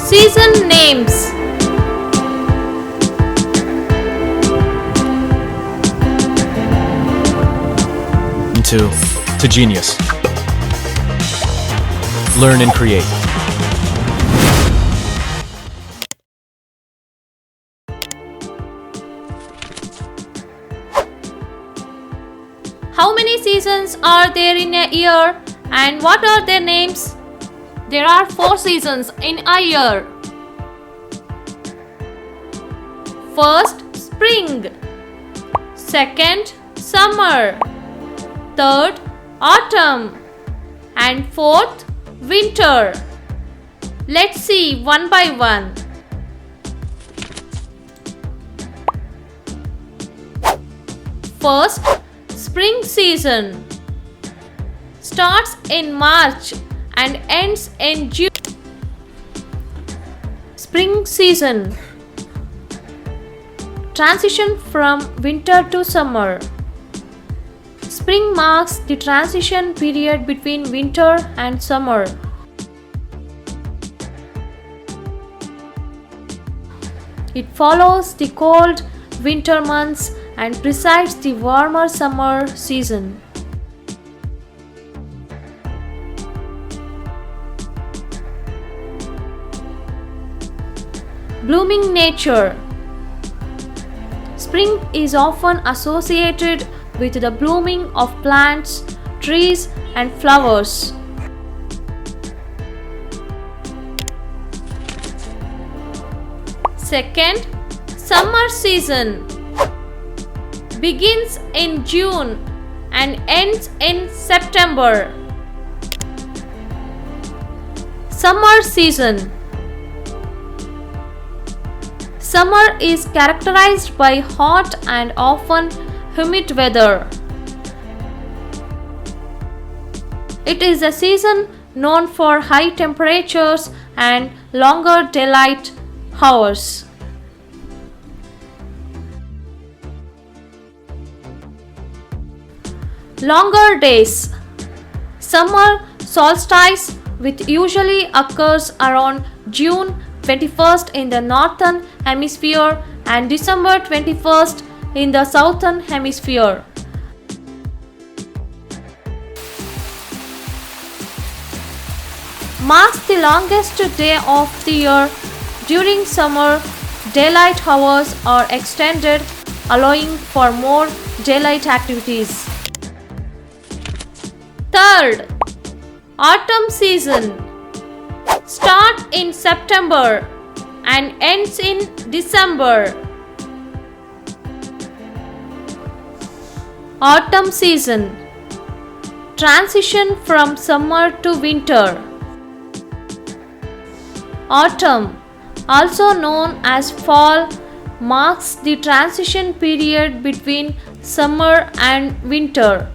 Season names. To genius. Learn and create. How many seasons are there in a year and what are their names? There are 4 seasons in a year. First, spring. Second, summer. Third, autumn. And fourth, winter. Let's see one by one. First, spring season. Starts in March and ends in June. Spring season. Transition from winter to summer. Spring marks the transition period between winter and summer. It follows the cold winter months and precedes the warmer summer season. Blooming nature. Spring is often associated with the blooming of plants, trees, and flowers. Second, summer season. Begins in June and ends in September. Summer season. Summer is characterized by hot and often humid weather. It is a season known for high temperatures and longer daylight hours. Longer days. Summer solstice, which usually occurs around June 21st in the northern hemisphere and December 21st in the southern hemisphere. Marks the longest day of the year. During summer, daylight hours are extended, allowing for more daylight activities. Third, autumn season. Start in September and ends in December. Autumn season. Transition from summer to winter. Autumn, also known as fall, marks the transition period between summer and winter.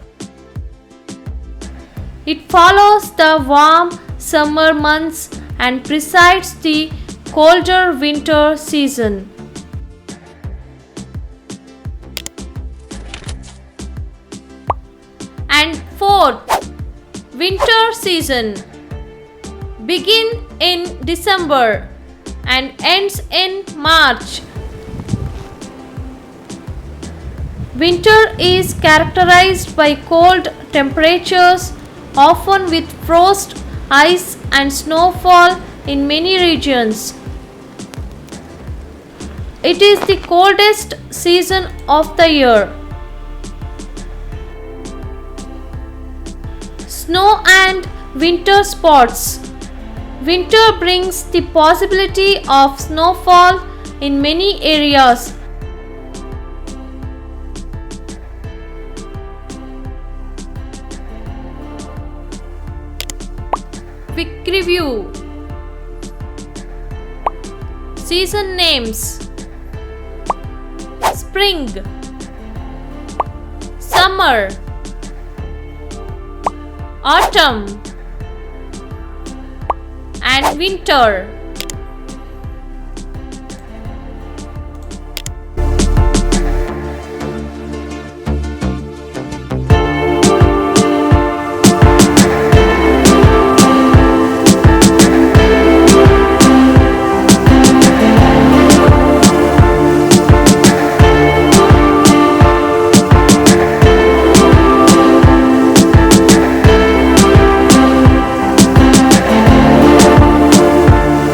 It follows the warm summer months and precedes the colder winter season. And fourth, winter season. Begin in December and ends in March. Winter is characterized by cold temperatures, often with frost, ice, and snowfall in many regions. It is the coldest season of the year. Snow and winter sports. Winter brings the possibility of snowfall in many areas. Quick review. Season names: spring, summer, autumn, and winter.